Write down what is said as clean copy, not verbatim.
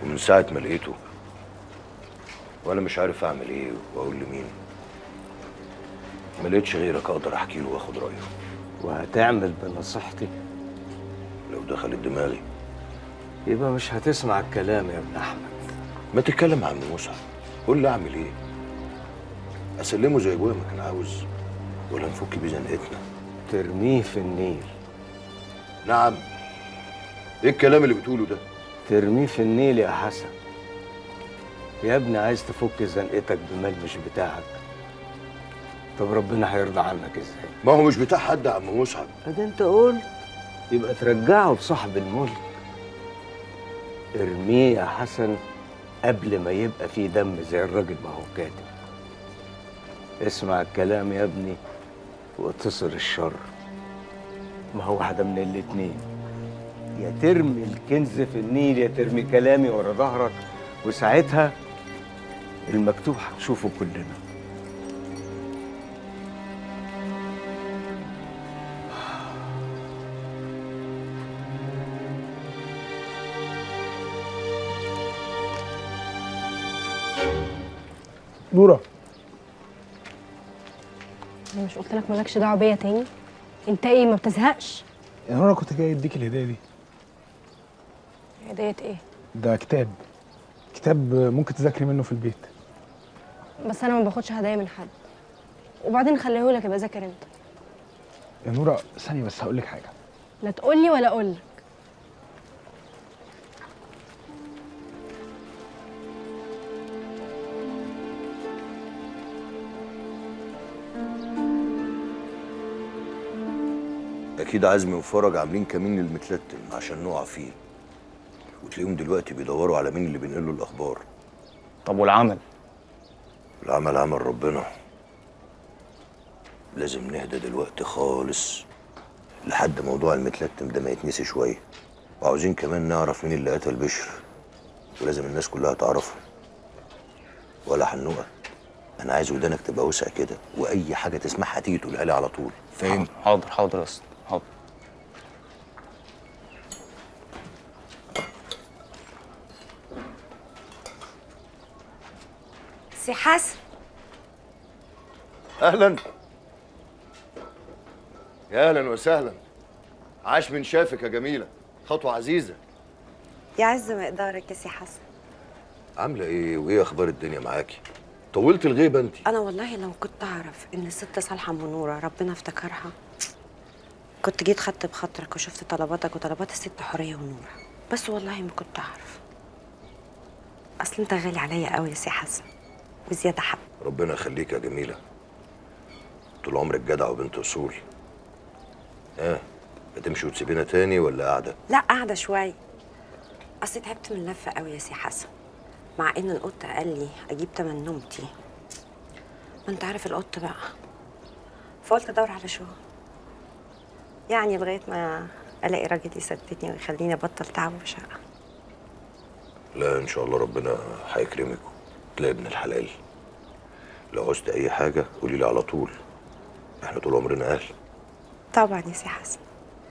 ومن ساعة ما لقيته وانا مش عارف اعمل ايه واقول لمين. ما لقيتش غيرك اقدر احكي له واخد رايه. وهتعمل بنصيحتي؟ لو دخلت دماغي يبقى مش هتسمع الكلام يا ابن احمد. ما تتكلم عن مصعب، قول لي اعمل ايه؟ اسلمه زي ابويا ما كان عاوز، ولا نفك بيه زنقتنا؟ ترميه في النيل. نعم. ايه الكلام اللي بتقوله ده؟ ترميه في النيل يا حسن. يا ابني عايز تفك زنقتك بمال مش بتاعك، طب ربنا هيرضى عنك ازاي؟ ما هو مش بتاع حد يا عم مصعب. ادي انت قلت، يبقى ترجعه لصاحب الملك. ارميه يا حسن قبل ما يبقى فيه دم زي الراجل ما هو كاتب. اسمع الكلام يا ابني واتصل الشر. ما هو واحدة من الاتنين، يا ترمي الكنز في النيل يا ترمي كلامي ورا ظهرك، وساعتها المكتوب هنشوفه كلنا. نورة، انا مش قلت لك مالكش دعوه بيا تاني؟ انت ايه ما بتزهقش؟ يا نورة كنت جاي اديك الهدية دي. هدية ايه؟ ده كتاب ممكن تذاكري منه في البيت. بس انا ما باخدش هدايا من حد، وبعدين خليهولك يبقى ذاكر انت. يا نورة ثانية بس هقول لك حاجة. لا تقولي ولا اقولك. اكيد عزمي وفرج عاملين كمين للمتلتم عشان نقع فيه، وتلاقيهم دلوقتي بيدوروا على مين اللي بينقل له الاخبار. طب والعمل؟ العمل عمل ربنا. لازم نهدى دلوقتي خالص لحد موضوع المتلتم ده ما يتنسي شويه، وعاوزين كمان نعرف مين اللي قتل بشر، ولازم الناس كلها تعرفه. ولا حنوقه، انا عايز ودانك تبقى وسع كده، واي حاجه تسمعها تيجي تقولها لي على طول، فاهم؟ حاضر حاضر يا اسطى، حاضر. سي حسن. اهلا. يا اهلا وسهلا. عاش من شافك يا جميله، خطوه عزيزه. يعز مقدارك يا سي حسن. عامله ايه وايه اخبار الدنيا معاكي؟ طولت الغيبه انت. انا والله لو كنت اعرف ان الست صالحه منوره ربنا افتكرها كنت جيت خدت بخاطرك وشفت طلباتك وطلبات الست حوريه ونوره، بس والله ما كنت اعرف. اصل انت غالي عليا قوي يا سي حسن وزياده حق. ربنا يخليك يا جميله، طول عمرك جدع وبنت اصول. هتمشي وتسيبينا تاني ولا قاعده؟ لا قاعده شويه، اصل تعبت من اللفه قوي يا سي حسن، مع ان القط قال لي اجيب تمن نومتي، ما انت عارف القط بقى، فقلت ادور على شغل يعني لغايه ما الاقي راجل يسددني ويخليني ابطل تعب وشقه. لا ان شاء الله ربنا هيكرمك تلاقي ابن الحلال. لو عوزت اي حاجه قولي لي على طول، احنا طول عمرنا اهل. طبعا يا سي حسن.